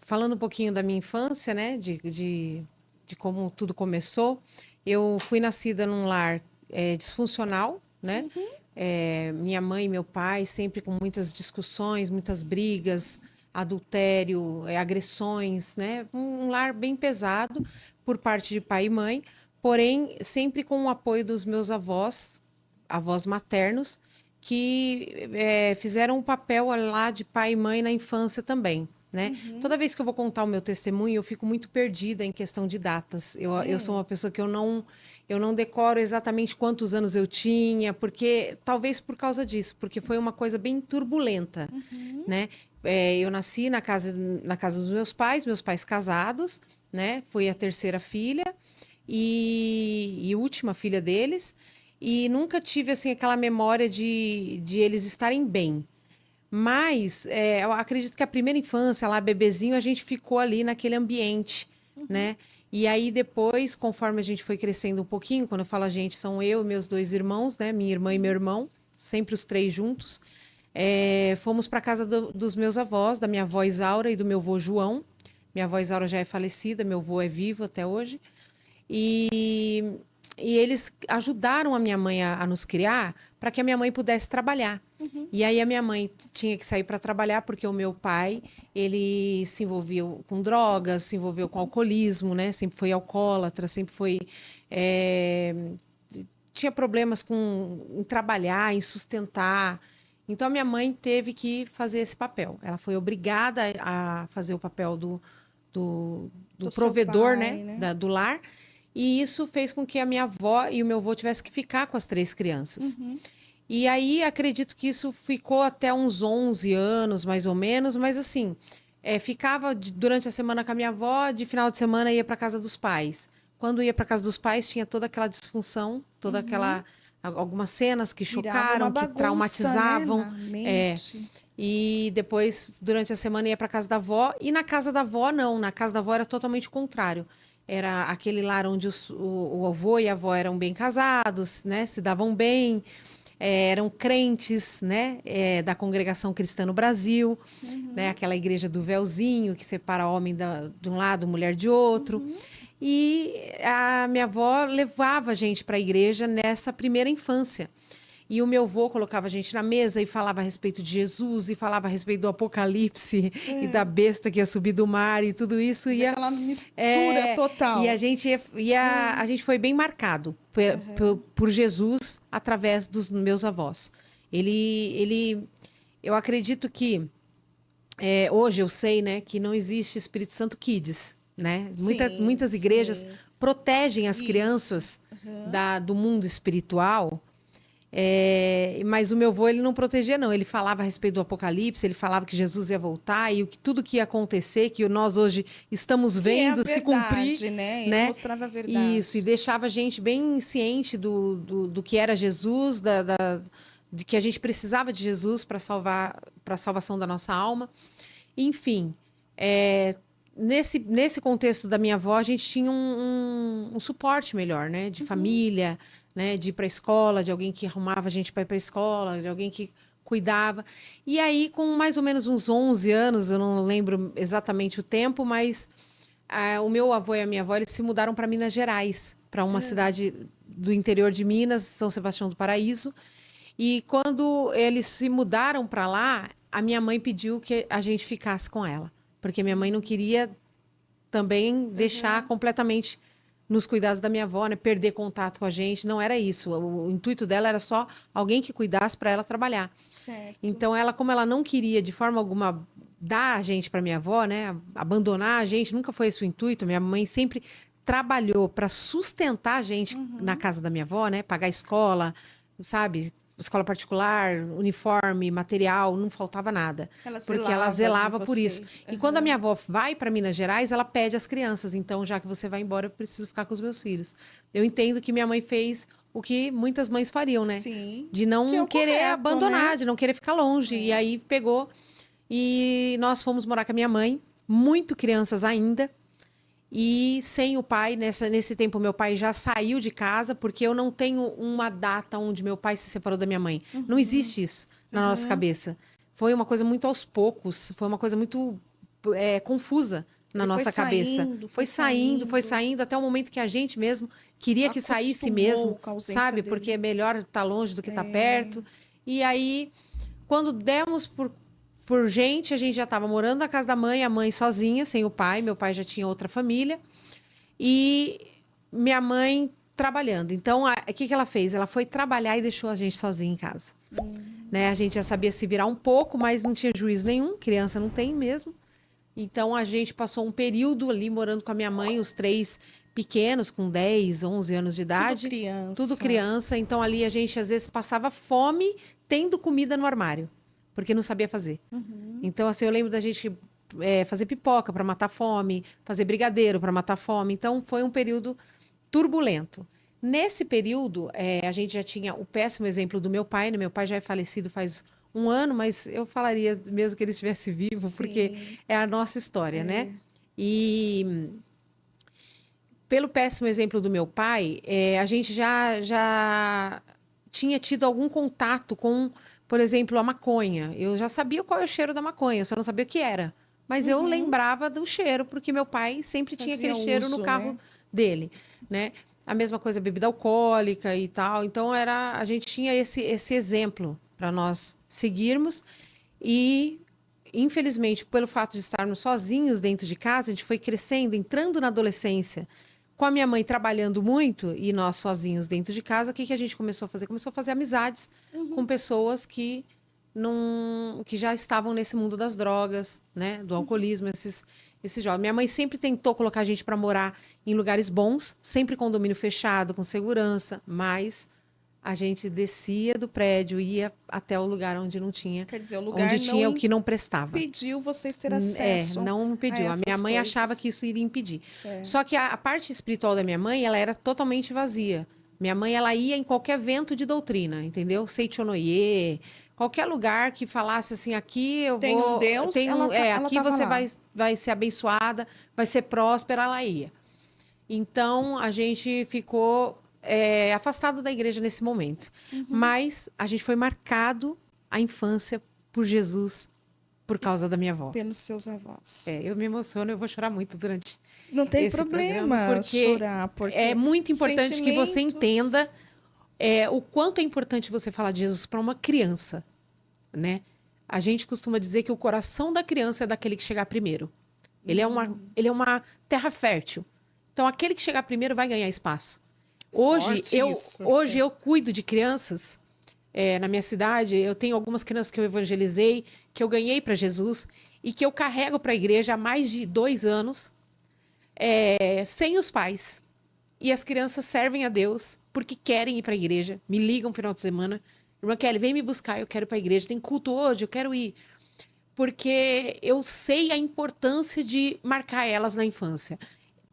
falando um pouquinho da minha infância, né? De como tudo começou. Eu fui nascida num lar disfuncional, né? Minha mãe e meu pai sempre com muitas discussões, muitas brigas, adultério, agressões, né? Um lar bem pesado por parte de pai e mãe, porém sempre com o apoio dos meus avós, avós maternos, que fizeram um papel lá de pai e mãe na infância também. Né? Toda vez que eu vou contar o meu testemunho, eu fico muito perdida em questão de datas. Eu sou uma pessoa que eu não decoro exatamente quantos anos eu tinha, porque talvez por causa disso, porque foi uma coisa bem turbulenta, né? Eu nasci na casa dos meus pais casados, né? Fui a terceira filha e última filha deles, e nunca tive assim aquela memória de eles estarem bem. Mas eu acredito que a primeira infância, lá, bebezinho, a gente ficou ali naquele ambiente, né? E aí depois, conforme a gente foi crescendo um pouquinho, quando eu falo a gente, são eu e meus dois irmãos, né? Minha irmã e meu irmão, sempre os três juntos. Fomos para casa dos meus avós, da minha avó Isaura e do meu avô João. Minha avó Isaura já é falecida, meu avô é vivo até hoje. E, e eles ajudaram a minha mãe a nos criar para que a minha mãe pudesse trabalhar. E aí a minha mãe tinha que sair para trabalhar porque o meu pai, ele se envolveu com drogas, se envolveu com alcoolismo, né? Sempre foi alcoólatra, sempre foi... tinha problemas em trabalhar, em sustentar. Então a minha mãe teve que fazer esse papel. Ela foi obrigada a fazer o papel do provedor, pai, né? Do lar. E isso fez com que a minha avó e o meu avô tivessem que ficar com as três crianças. E aí, acredito que isso ficou até uns 11 anos, mais ou menos, mas assim, ficava durante a semana com a minha avó, de final de semana ia para casa dos pais. Quando ia para casa dos pais, tinha toda aquela disfunção, toda aquela... Algumas cenas que Virava chocaram, uma que bagunça, traumatizavam. né, na mente. E depois, durante a semana, ia para casa da avó. E na casa da avó, não. Na casa da avó era totalmente o contrário. Era aquele lar onde o avô e a avó eram bem casados, né? Se davam bem. Eram crentes, né? Da Congregação Cristã no Brasil. Né? Aquela igreja do véuzinho, que separa homem de um lado, mulher de outro. E a minha avó levava a gente para a igreja nessa primeira infância. E o meu avô colocava a gente na mesa e falava a respeito de Jesus, e falava a respeito do Apocalipse, e da besta que ia subir do mar, e tudo isso Fazer ia... aquela mistura total. E a gente a gente foi bem marcado por Jesus através dos meus avós. Eu acredito que hoje eu sei, né, que não existe Espírito Santo Kids, né? Muitas igrejas protegem as crianças do mundo espiritual. Mas o meu avô, ele não protegia, não. Ele falava a respeito do Apocalipse, ele falava que Jesus ia voltar e tudo que ia acontecer, que nós hoje estamos vendo se cumprir. Né? Né? Ele mostrava a verdade. Isso, e deixava a gente bem ciente do que era Jesus, de que a gente precisava de Jesus para a salvação da nossa alma. Enfim, nesse contexto da minha avó, a gente tinha um suporte melhor, né? De família, né? De ir para a escola, de alguém que arrumava a gente para ir para a escola, de alguém que cuidava. E aí, com mais ou menos uns 11 anos, eu não lembro exatamente o tempo, mas o meu avô e a minha avó, eles se mudaram para Minas Gerais, para uma cidade do interior de Minas, São Sebastião do Paraíso. E quando eles se mudaram para lá, a minha mãe pediu que a gente ficasse com ela, porque minha mãe não queria também deixar completamente nos cuidados da minha avó, né? Perder contato com a gente. Não era isso. O intuito dela era só alguém que cuidasse para ela trabalhar. Certo. Então, como ela não queria de forma alguma dar a gente para minha avó, né? Abandonar a gente, nunca foi esse o intuito. Minha mãe sempre trabalhou para sustentar a gente na casa da minha avó, né? Pagar escola, sabe? Escola particular, uniforme, material, não faltava nada. Porque ela zelava por isso. E quando a minha avó vai para Minas Gerais, ela pede às crianças, então, já que você vai embora, eu preciso ficar com os meus filhos. Eu entendo que minha mãe fez o que muitas mães fariam, né? Sim. De não querer correto, abandonar, né? de não querer ficar longe. E aí pegou e nós fomos morar com a minha mãe, muito crianças ainda. E sem o pai, nesse tempo, meu pai já saiu de casa, porque eu não tenho uma data onde meu pai se separou da minha mãe. Não existe isso na nossa cabeça. Foi uma coisa muito aos poucos, foi uma coisa muito confusa na nossa cabeça. Foi saindo até o momento que a gente mesmo queria que saísse mesmo, sabe? Dele. Porque é melhor estar longe do que estar perto. E aí, quando demos por gente, a gente já estava morando na casa da mãe, a mãe sozinha, sem o pai. Meu pai já tinha outra família. E minha mãe trabalhando. Então, o que ela fez? Ela foi trabalhar e deixou a gente sozinha em casa. Né? A gente já sabia se virar um pouco, mas não tinha juízo nenhum. Criança não tem mesmo. Então, a gente passou um período ali morando com a minha mãe, os 3 pequenos, com 10, 11 anos de idade. Tudo criança. Tudo criança. Então, ali a gente, às vezes, passava fome tendo comida no armário, porque não sabia fazer. Então, assim, eu lembro da gente fazer pipoca para matar fome, fazer brigadeiro para matar fome. Então, foi um período turbulento. Nesse período, a gente já tinha o péssimo exemplo do meu pai, né? Meu pai já é falecido faz um ano, mas eu falaria mesmo que ele estivesse vivo, porque é a nossa história, né? E pelo péssimo exemplo do meu pai, a gente já tinha tido algum contato com, por exemplo, a maconha. Eu já sabia qual é o cheiro da maconha, eu só não sabia o que era. Mas eu lembrava do cheiro, porque meu pai sempre tinha aquele cheiro no carro dele, né? A mesma coisa, bebida alcoólica e tal. Então, a gente tinha esse exemplo para nós seguirmos. E, infelizmente, pelo fato de estarmos sozinhos dentro de casa, a gente foi crescendo, entrando na adolescência, com a minha mãe trabalhando muito e nós sozinhos dentro de casa. O que a gente começou a fazer? Começou a fazer amizades com pessoas que já estavam nesse mundo das drogas, né? Do alcoolismo, esses jovens. Minha mãe sempre tentou colocar a gente para morar em lugares bons, sempre condomínio fechado, com segurança, mas a gente descia do prédio, ia até o lugar onde não tinha. Quer dizer, o lugar onde tinha o que não prestava. Impediu vocês ter acesso. Não impediu. A minha mãe achava que isso iria impedir. Só que a parte espiritual da minha mãe, ela era totalmente vazia. Minha mãe, ela ia em qualquer vento de doutrina, entendeu? Seichonoye, qualquer lugar que falasse assim, aqui eu tem vou... Um Deus, aqui você vai ser abençoada, vai ser próspera, ela ia. Então, a gente ficou afastado da igreja nesse momento. Mas a gente foi marcado a infância por Jesus, por causa da minha avó. Pelos seus avós. Eu me emociono, eu vou chorar muito durante Não tem esse problema porque chorar, porque é muito importante que você entenda o quanto é importante você falar de Jesus para uma criança, né? A gente costuma dizer que o coração da criança é daquele que chegar primeiro. Ele é uma terra fértil. Então, aquele que chegar primeiro vai ganhar espaço. Hoje eu cuido de crianças na minha cidade. Eu tenho algumas crianças que eu evangelizei, que eu ganhei para Jesus e que eu carrego para a igreja há mais de 2 anos, sem os pais. E as crianças servem a Deus porque querem ir para a igreja, me ligam no final de semana. Irmã Kelly, vem me buscar, eu quero ir para a igreja. Tem culto hoje, eu quero ir. Porque eu sei a importância de marcar elas na infância.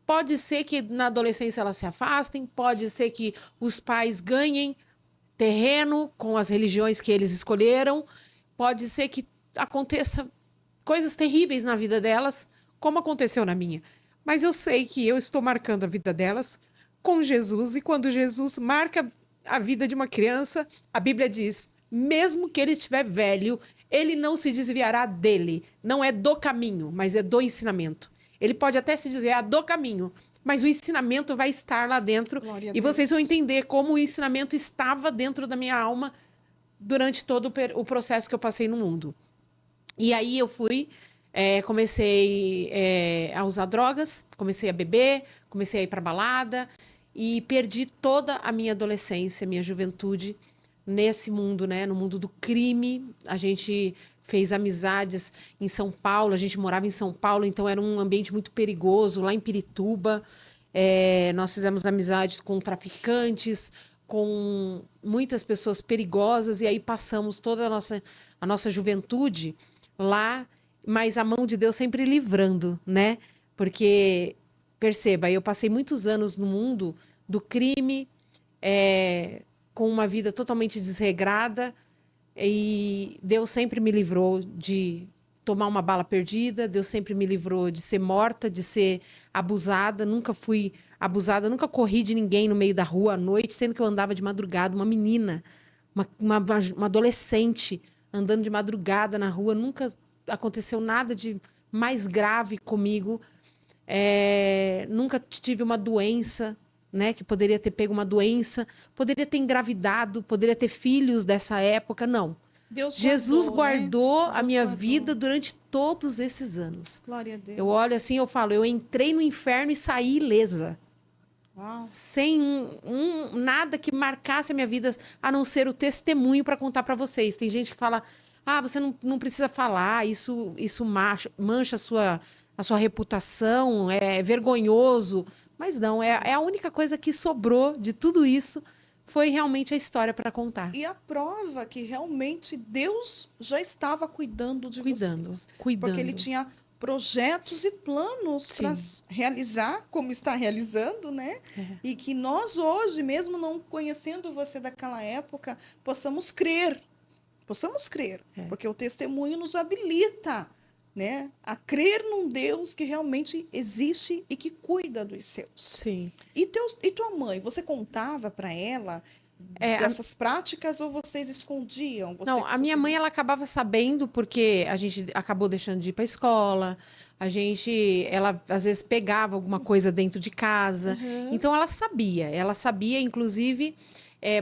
Pode ser que na adolescência elas se afastem, pode ser que os pais ganhem terreno com as religiões que eles escolheram, pode ser que aconteça coisas terríveis na vida delas, como aconteceu na minha. Mas eu sei que eu estou marcando a vida delas com Jesus, e quando Jesus marca a vida de uma criança, a Bíblia diz, mesmo que ele estiver velho, ele não se desviará dele. Não é do caminho, mas é do ensinamento. Ele pode até se desviar do caminho, mas o ensinamento vai estar lá dentro. E vocês vão entender como o ensinamento estava dentro da minha alma durante todo o processo que eu passei no mundo. E aí eu comecei a usar drogas, comecei a beber, comecei a ir para balada e perdi toda a minha adolescência, minha juventude nesse mundo, né? No mundo do crime. A gente fez amizades em São Paulo, a gente morava em São Paulo, então era um ambiente muito perigoso, lá em Pirituba. Nós fizemos amizades com traficantes, com muitas pessoas perigosas, e aí passamos toda a nossa juventude lá, mas a mão de Deus sempre livrando, né? Porque, perceba, eu passei muitos anos no mundo do crime, com uma vida totalmente desregrada, e Deus sempre me livrou de tomar uma bala perdida, Deus sempre me livrou de ser morta, de ser abusada. Nunca fui abusada, nunca corri de ninguém no meio da rua à noite, sendo que eu andava de madrugada, uma menina, uma adolescente andando de madrugada na rua, nunca aconteceu nada de mais grave comigo. Nunca tive uma doença, né? Que poderia ter pego uma doença, poderia ter engravidado, poderia ter filhos dessa época. Não. Deus Jesus guardou né? a Deus minha guardou. vida durante todos esses anos. Glória a Deus. Eu olho assim, eu falo, eu entrei no inferno e saí ilesa. Uau. Sem nada que marcasse a minha vida, a não ser o testemunho para contar para vocês. Tem gente que fala, você não precisa falar, isso mancha a sua reputação, é vergonhoso. Mas não, é a única coisa que sobrou de tudo isso, foi realmente a história para contar. E a prova que realmente Deus já estava cuidando de vocês. Cuidando. Porque ele tinha projetos e planos para realizar, como está realizando, né? E que nós hoje, mesmo não conhecendo você daquela época, possamos crer. Porque o testemunho nos habilita, né, a crer num Deus que realmente existe e que cuida dos seus. Sim. E tua mãe, você contava para ela dessas práticas ou vocês escondiam? Não, a minha mãe ela acabava sabendo porque a gente acabou deixando de ir para a escola, ela às vezes pegava alguma coisa dentro de casa, então ela sabia, inclusive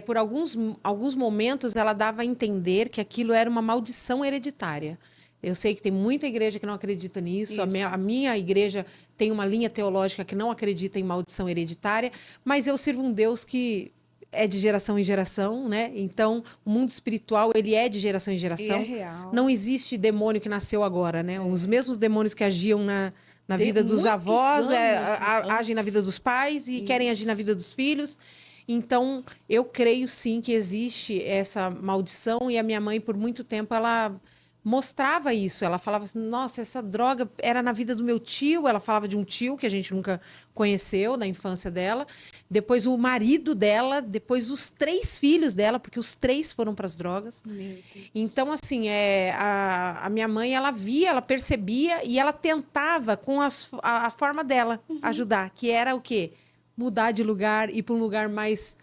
por alguns momentos ela dava a entender que aquilo era uma maldição hereditária. Eu sei que tem muita igreja que não acredita nisso. A minha igreja tem uma linha teológica que não acredita em maldição hereditária, mas eu sirvo um Deus que é de geração em geração, né? Então, o mundo espiritual, ele é de geração em geração. E é real. Não existe demônio que nasceu agora, né? Os mesmos demônios que agiam na vida dos avós, agem na vida dos pais e querem agir na vida dos filhos. Então, eu creio sim que existe essa maldição e a minha mãe, por muito tempo, ela mostrava isso. Ela falava assim, nossa, essa droga era na vida do meu tio. Ela falava de um tio que a gente nunca conheceu na infância dela. Depois o marido dela, depois os 3 filhos dela, porque os 3 foram para as drogas. Meu Deus. Então, assim, a minha mãe, ela via, ela percebia e ela tentava, com a forma dela, ajudar. Que era o quê? Mudar de lugar, ir para um lugar mais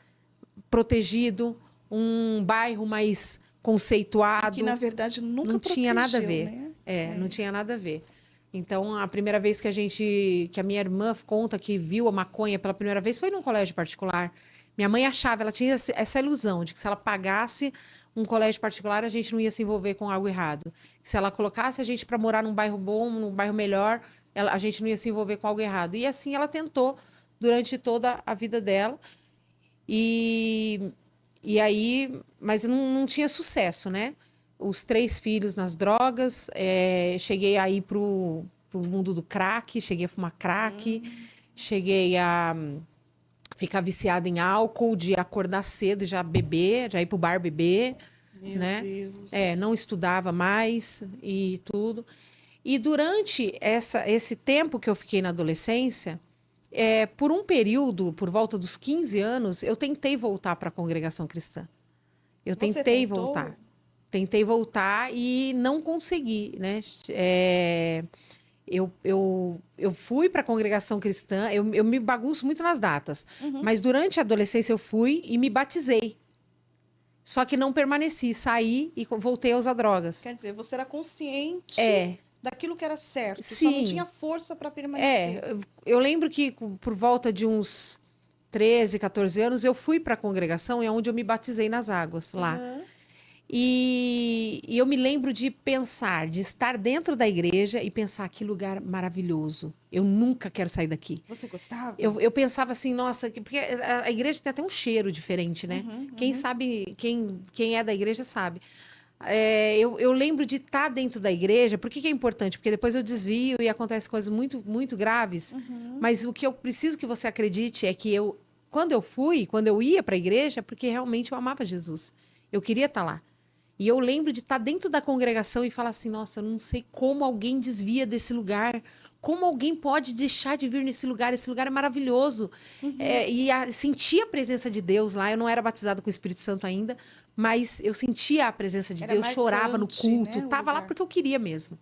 protegido, um bairro mais conceituado. Que, na verdade, nunca não tinha nada a ver. Né? Não tinha nada a ver. Então, a primeira vez que a minha irmã conta que viu a maconha pela primeira vez foi num colégio particular. Minha mãe achava, ela tinha essa ilusão de que se ela pagasse um colégio particular, a gente não ia se envolver com algo errado. Se ela colocasse a gente para morar num bairro bom, num bairro melhor, a gente não ia se envolver com algo errado. E assim ela tentou durante toda a vida dela. E aí, mas não tinha sucesso, né? Os 3 filhos nas drogas, cheguei a ir pro mundo do crack, cheguei a fumar crack, cheguei a ficar viciada em álcool, de acordar cedo e já beber, já ir pro bar beber, Meu né? Deus. Não estudava mais e tudo. E durante esse tempo que eu fiquei na adolescência, por um período, por volta dos 15 anos, eu tentei voltar para a congregação cristã. Eu tentei voltar. Tentei voltar e não consegui, né? Eu fui para a congregação cristã, eu me bagunço muito nas datas, mas durante a adolescência eu fui e me batizei. Só que não permaneci, saí e voltei a usar drogas. Quer dizer, você era consciente daquilo que era certo, Sim. só não tinha força para permanecer. Eu lembro que por volta de uns 13, 14 anos, eu fui para a congregação, é onde eu me batizei nas águas, lá. E eu me lembro de pensar, de estar dentro da igreja e pensar, que lugar maravilhoso. Eu nunca quero sair daqui. Você gostava? Eu pensava assim, nossa, porque a igreja tem até um cheiro diferente, né? Quem sabe, quem é da igreja sabe. Eu lembro de estar dentro da igreja. Por que é importante? Porque depois eu desvio e acontecem coisas muito, muito graves. Mas o que eu preciso que você acredite é que quando eu ia para a igreja, porque realmente eu amava Jesus. Eu queria estar lá. E eu lembro de estar dentro da congregação e falar assim, nossa, eu não sei como alguém desvia desse lugar. Como alguém pode deixar de vir nesse lugar? Esse lugar é maravilhoso. Sentir a presença de Deus lá. Eu não era batizada com o Espírito Santo ainda, mas eu sentia a presença de Deus, chorava no culto. Né, estava lá porque eu queria mesmo.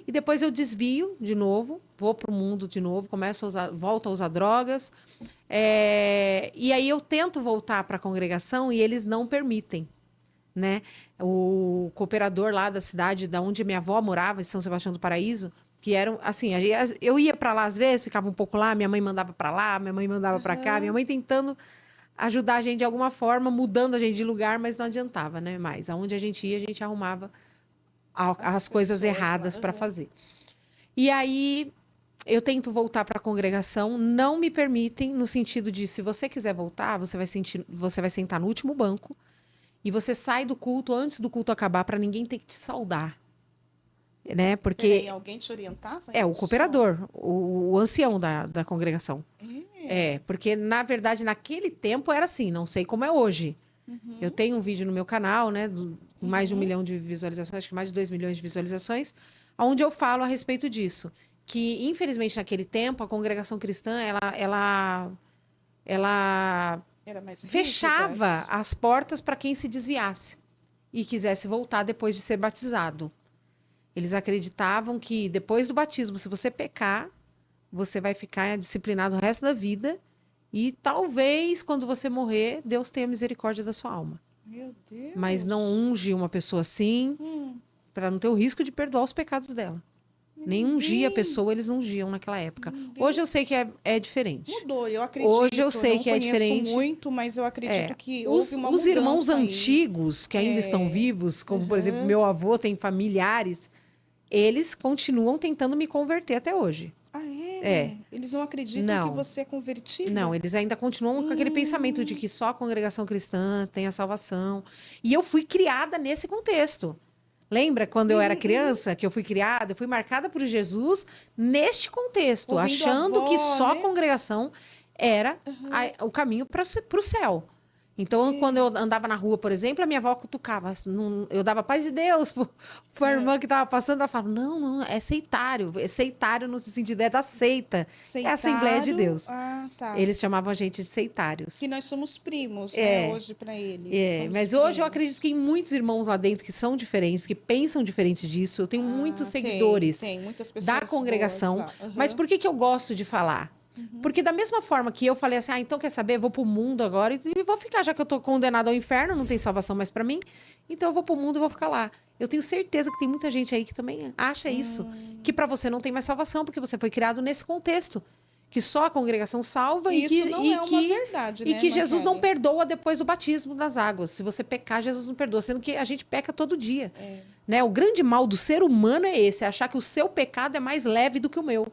E depois eu desvio de novo, vou para o mundo de novo, volto a usar drogas. E aí eu tento voltar para a congregação e eles não permitem. Né? O cooperador lá da cidade, da onde minha avó morava, em São Sebastião do Paraíso, que eram, assim, eu ia para lá às vezes, ficava um pouco lá, minha mãe mandava para lá, minha mãe mandava para cá, minha mãe tentando ajudar a gente de alguma forma, mudando a gente de lugar, mas não adiantava, né? Mas aonde a gente ia, a gente arrumava as coisas erradas para fazer. E aí eu tento voltar para a congregação, não me permitem, no sentido de, se você quiser voltar, você vai sentar no último banco e você sai do culto antes do culto acabar para ninguém ter que te saudar. Né? Porque Peraí, alguém te orientava? o cooperador, o ancião da congregação. Porque, na verdade, naquele tempo era assim, não sei como é hoje. Eu tenho um vídeo no meu canal, né, com mais de 1 milhão de visualizações, acho que mais de 2 milhões de visualizações, onde eu falo a respeito disso. Que, infelizmente, naquele tempo, a congregação cristã, ela Era mais fechava rígidas. as portas para quem se desviasse e quisesse voltar depois de ser batizado. Eles acreditavam que depois do batismo, se você pecar, você vai ficar disciplinado o resto da vida e talvez, quando você morrer, Deus tenha misericórdia da sua alma. Meu Deus. Mas não unge uma pessoa assim para não ter o risco de perdoar os pecados dela. Nem ungir a pessoa, eles não ungiam naquela época. Hoje eu sei que é diferente. Mudou, eu acredito. Hoje eu sei que é diferente. Muito, mas eu acredito que houve uma mudança. Os irmãos aí. antigos, que ainda estão vivos, como, por exemplo, meu avô tem familiares, eles continuam tentando me converter até hoje. Ah, é? Eles não acreditam que você é convertido? Não, eles ainda continuam com aquele pensamento de que só a congregação cristã tem a salvação. E eu fui criada nesse contexto. Lembra quando eu era criança, que eu fui criada, eu fui marcada por Jesus neste contexto, Ouvindo achando a avó, que só a né? congregação era o caminho para o céu. Então, quando eu andava na rua, por exemplo, a minha avó cutucava. Eu dava paz de Deus para a irmã que estava passando. Ela falava, não, é seitário. É seitário no sentido, é da seita. Seitário, é a Assembleia de Deus. Ah, tá. Eles chamavam a gente de seitários. Que nós somos primos, né, hoje para eles. Mas hoje eu acredito que tem muitos irmãos lá dentro que são diferentes, que pensam diferente disso. Eu tenho muitos seguidores tem muitas pessoas da congregação. boas lá. Mas por que eu gosto de falar? Porque da mesma forma que eu falei assim, então quer saber, vou pro mundo agora e vou ficar, já que eu tô condenado ao inferno, não tem salvação mais para mim, então eu vou pro mundo e vou ficar lá. Eu tenho certeza que tem muita gente aí que também acha isso, que para você não tem mais salvação, porque você foi criado nesse contexto, que só a congregação salva e que não é uma verdade, né, e que Jesus não Marcele? perdoa depois do batismo nas águas. Se você pecar, Jesus não perdoa, sendo que a gente peca todo dia. Né? O grande mal do ser humano é esse, é achar que o seu pecado é mais leve do que o meu.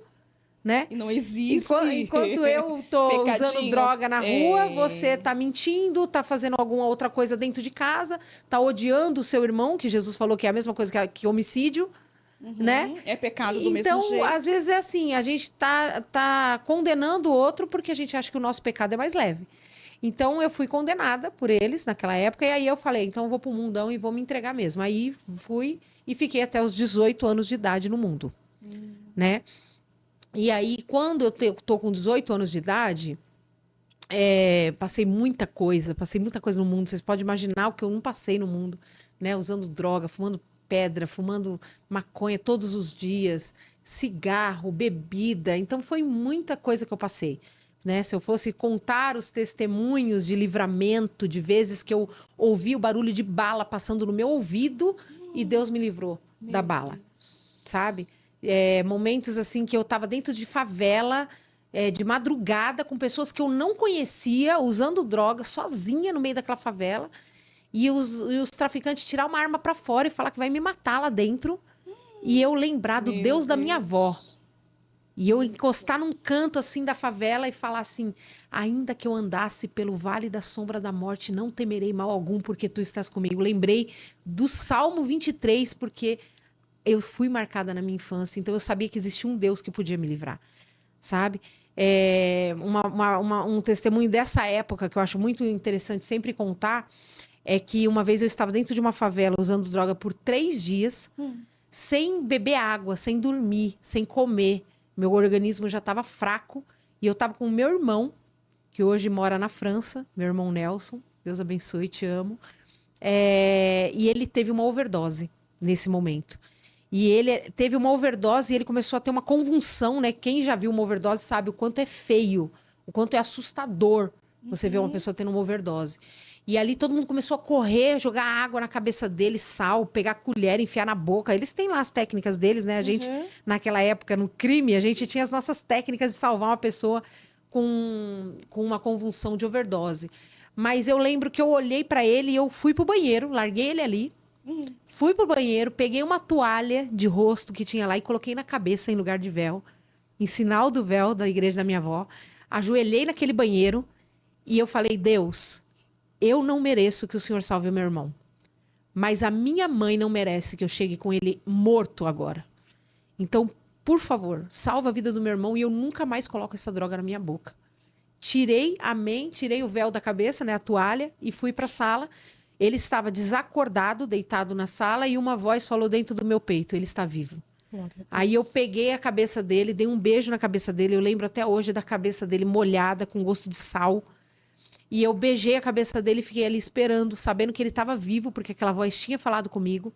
Né? E não existe. Enquanto eu tô usando droga na rua, você tá mentindo, tá fazendo alguma outra coisa dentro de casa, tá odiando o seu irmão, que Jesus falou que é a mesma coisa que homicídio, né? É pecado do mesmo jeito. Então, às vezes é assim, a gente tá condenando o outro porque a gente acha que o nosso pecado é mais leve. Então, eu fui condenada por eles naquela época, e aí eu falei, então eu vou pro mundão e vou me entregar mesmo. Aí fui e fiquei até os 18 anos de idade no mundo, né? E aí, quando eu tô com 18 anos de idade, passei muita coisa no mundo. Vocês podem imaginar o que eu não passei no mundo, né? Usando droga, fumando pedra, fumando maconha todos os dias, cigarro, bebida. Então, foi muita coisa que eu passei. Né? Se eu fosse contar os testemunhos de livramento, de vezes que eu ouvi o barulho de bala passando no meu ouvido e Deus me livrou da bala, sabe? Momentos assim que eu estava dentro de favela, de madrugada, com pessoas que eu não conhecia, usando droga, sozinha no meio daquela favela, e os traficantes tirar uma arma para fora e falar que vai me matar lá dentro, e eu lembrar do Deus da minha avó. E eu encostar num canto assim da favela e falar assim, ainda que eu andasse pelo vale da sombra da morte, não temerei mal algum, porque tu estás comigo. Lembrei do Salmo 23, porque eu fui marcada na minha infância, então eu sabia que existia um Deus que podia me livrar, sabe? Um testemunho dessa época que eu acho muito interessante sempre contar é que uma vez eu estava dentro de uma favela usando droga por 3 dias, sem beber água, sem dormir, sem comer. Meu organismo já estava fraco e eu estava com o meu irmão, que hoje mora na França, meu irmão Nelson, Deus abençoe, te amo. E ele teve uma overdose nesse momento. E ele teve uma overdose e ele começou a ter uma convulsão, né? Quem já viu uma overdose sabe o quanto é feio, o quanto é assustador você ver uma pessoa tendo uma overdose. E ali todo mundo começou a correr, jogar água na cabeça dele, sal, pegar colher, enfiar na boca. Eles têm lá as técnicas deles, né? A gente, naquela época, no crime, a gente tinha as nossas técnicas de salvar uma pessoa com uma convulsão de overdose. Mas eu lembro que eu olhei para ele e eu fui pro banheiro, larguei ele ali, fui pro banheiro, peguei uma toalha de rosto que tinha lá e coloquei na cabeça em lugar de véu, em sinal do véu da igreja da minha avó. Ajoelhei naquele banheiro e eu falei, Deus, eu não mereço que o Senhor salve o meu irmão. Mas a minha mãe não merece que eu chegue com ele morto agora. Então, por favor, salva a vida do meu irmão e eu nunca mais coloco essa droga na minha boca. Tirei, amém, tirei o véu da cabeça, né, a toalha, e fui para a sala. Ele estava desacordado, deitado na sala, e uma voz falou dentro do meu peito, ele está vivo. Aí eu peguei a cabeça dele, dei um beijo na cabeça dele, eu lembro até hoje da cabeça dele molhada, com gosto de sal. E eu beijei a cabeça dele e fiquei ali esperando, sabendo que ele estava vivo, porque aquela voz tinha falado comigo.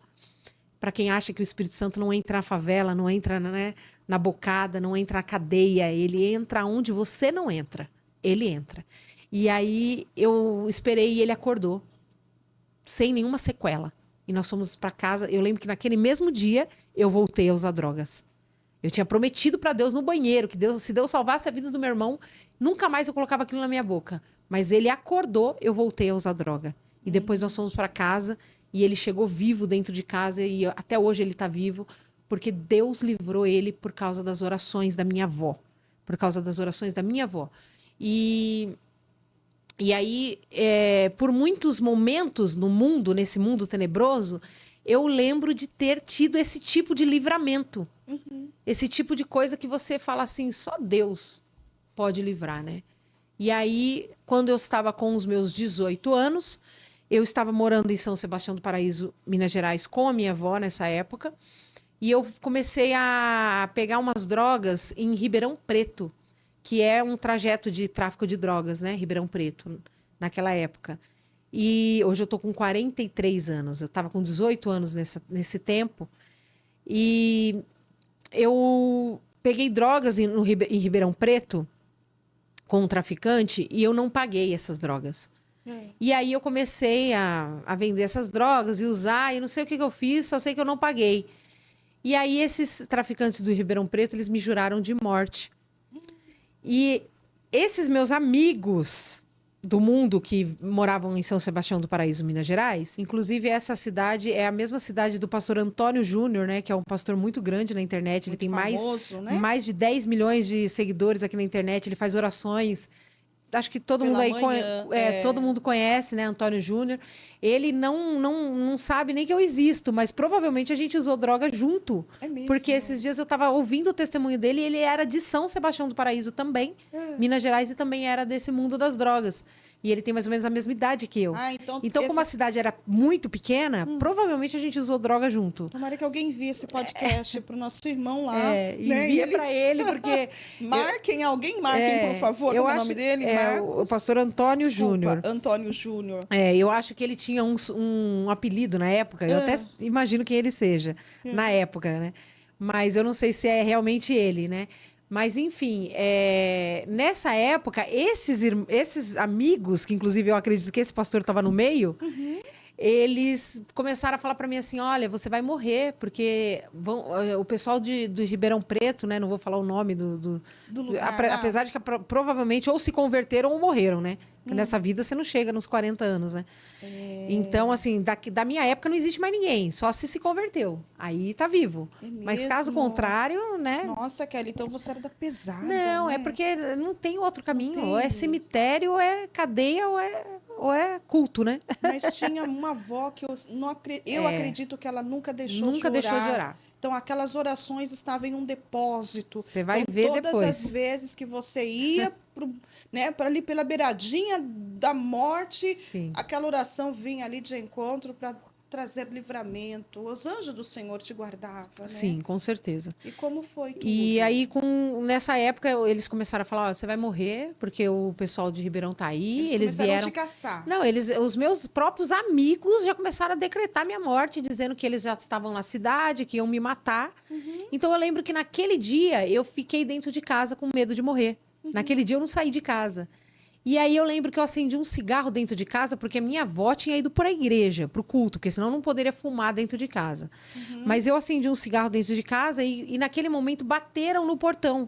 Para quem acha que o Espírito Santo não entra na favela, não entra, né, na bocada, não entra na cadeia, ele entra onde você não entra. Ele entra. E aí eu esperei e ele acordou, sem nenhuma sequela. E nós fomos para casa. Eu lembro que naquele mesmo dia eu voltei a usar drogas. Eu tinha prometido para Deus no banheiro que Deus, se Deus salvasse a vida do meu irmão, nunca mais eu colocava aquilo na minha boca. Mas ele acordou, eu voltei a usar droga. E depois nós fomos para casa e ele chegou vivo dentro de casa e até hoje ele está vivo, porque Deus livrou ele por causa das orações da minha avó. Por causa das orações da minha avó. E aí, por muitos momentos no mundo, nesse mundo tenebroso, eu lembro de ter tido esse tipo de livramento. Esse tipo de coisa que você fala assim, só Deus pode livrar, né? E aí, quando eu estava com os meus 18 anos, eu estava morando em São Sebastião do Paraíso, Minas Gerais, com a minha avó nessa época, e eu comecei a pegar umas drogas em Ribeirão Preto, que é um trajeto de tráfico de drogas, né? Ribeirão Preto, naquela época. E hoje eu tô com 43 anos. Eu estava com 18 anos nesse tempo. E eu peguei drogas em Ribeirão Preto com um traficante e eu não paguei essas drogas. E aí eu comecei a vender essas drogas e usar, e não sei o que eu fiz, só sei que eu não paguei. E aí esses traficantes do Ribeirão Preto, eles me juraram de morte. E esses meus amigos do mundo que moravam em São Sebastião do Paraíso, Minas Gerais, inclusive essa cidade é a mesma cidade do pastor Antônio Júnior, né, que é um pastor muito grande na internet, ele tem famoso, né? mais de 10 milhões de seguidores aqui na internet, ele faz orações. Acho que todo mundo aí todo mundo conhece, né, Antônio Júnior. Ele não sabe nem que eu existo, mas provavelmente a gente usou droga junto. É mesmo? Porque esses dias eu estava ouvindo o testemunho dele e ele era de São Sebastião do Paraíso também, Minas Gerais, e também era desse mundo das drogas. E ele tem mais ou menos a mesma idade que eu. Então, como a cidade era muito pequena, provavelmente a gente usou droga junto. Tomara que alguém envie esse podcast pro nosso irmão lá. Envia para ele, porque... marquem, por favor, eu como é o acho, nome dele? O pastor Antônio Júnior. Antônio Júnior. Eu acho que ele tinha um apelido na época, eu até imagino quem ele seja, na época, né? Mas eu não sei se é realmente ele, né? Mas, enfim, nessa época, esses amigos, que inclusive eu acredito que esse pastor estava no meio, eles começaram a falar para mim assim, olha, você vai morrer, porque o pessoal do Ribeirão Preto, né? Não vou falar o nome do lugar. Apesar de que provavelmente ou se converteram ou morreram, né? Porque nessa vida você não chega nos 40 anos, né? Então, assim, da minha época não existe mais ninguém, só se converteu. Aí tá vivo. Mas caso contrário, né? Nossa, Kelly, então você era da pesada. Não, né? é porque não tem outro caminho. Ou é cemitério, ou é cadeia, ou é culto, né? Mas tinha uma avó que eu acredito que ela nunca deixou de orar. Então, aquelas orações estavam em um depósito. Você vai ver depois. Todas as vezes que você ia para ali pela beiradinha da morte, aquela oração vinha ali de encontro para trazer livramento. Os anjos do Senhor te guardavam, né? Sim, com certeza. E como foi tudo? E aí, nessa época, eles começaram a falar, você vai morrer, porque o pessoal de Ribeirão tá aí. Eles vieram te caçar. Não, os meus próprios amigos já começaram a decretar minha morte, dizendo que eles já estavam na cidade, que iam me matar. Então, eu lembro que naquele dia, eu fiquei dentro de casa com medo de morrer. Naquele dia, eu não saí de casa. E aí eu lembro que eu acendi um cigarro dentro de casa, porque a minha avó tinha ido para a igreja, para o culto, porque senão eu não poderia fumar dentro de casa. Mas eu acendi um cigarro dentro de casa e naquele momento bateram no portão.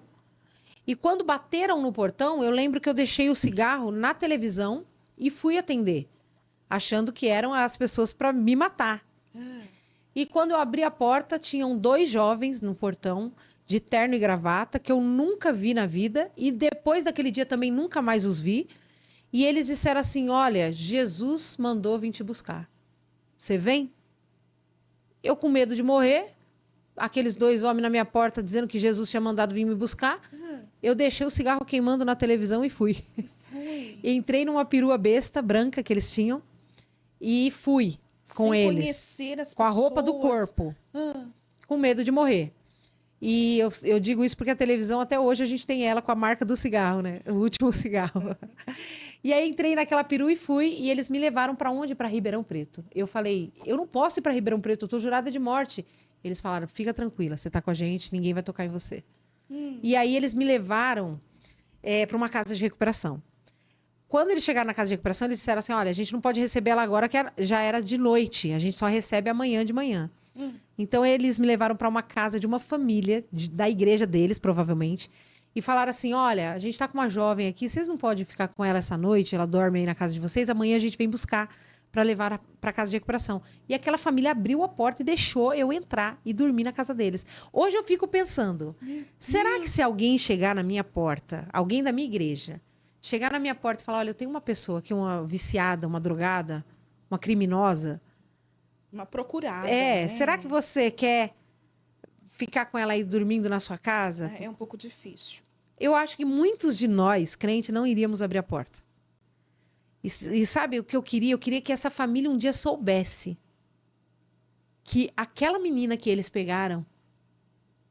E quando bateram no portão, eu lembro que eu deixei o cigarro na televisão e fui atender, achando que eram as pessoas para me matar. E quando eu abri a porta, tinham 2 jovens no portão, de terno e gravata, que eu nunca vi na vida, e depois daquele dia também nunca mais os vi. E eles disseram assim: olha, Jesus mandou vir te buscar. Você vem? Eu com medo de morrer, aqueles 2 homens na minha porta dizendo que Jesus tinha mandado vir me buscar. Eu deixei o cigarro queimando na televisão e fui. Entrei numa perua besta branca que eles tinham e fui com Sem eles. conhecer as Com a roupa do pessoas. corpo. Com medo de morrer. E eu digo isso porque a televisão, até hoje, a gente tem ela com a marca do cigarro, né? O último cigarro. E aí entrei naquela perua e fui, e eles me levaram para onde? Para Ribeirão Preto. Eu falei, eu não posso ir para Ribeirão Preto, eu tô jurada de morte. Eles falaram, fica tranquila, você tá com a gente, ninguém vai tocar em você. E aí eles me levaram para uma casa de recuperação. Quando eles chegaram na casa de recuperação, eles disseram assim, olha, a gente não pode receber ela agora, que já era de noite, a gente só recebe amanhã de manhã. Então, eles me levaram para uma casa de uma família, da igreja deles, provavelmente, e falaram assim, olha, a gente está com uma jovem aqui, vocês não podem ficar com ela essa noite, ela dorme aí na casa de vocês, amanhã a gente vem buscar para levar para casa de recuperação. E aquela família abriu a porta e deixou eu entrar e dormir na casa deles. Hoje eu fico pensando, será que se alguém chegar na minha porta, alguém da minha igreja, chegar na minha porta e falar, olha, eu tenho uma pessoa aqui, uma viciada, uma drogada, uma criminosa, Uma procurada. Né? será que você quer ficar com ela aí dormindo na sua casa? É um pouco difícil. Eu acho que muitos de nós, crentes, não iríamos abrir a porta. E sabe o que eu queria? Eu queria que essa família um dia soubesse que aquela menina que eles pegaram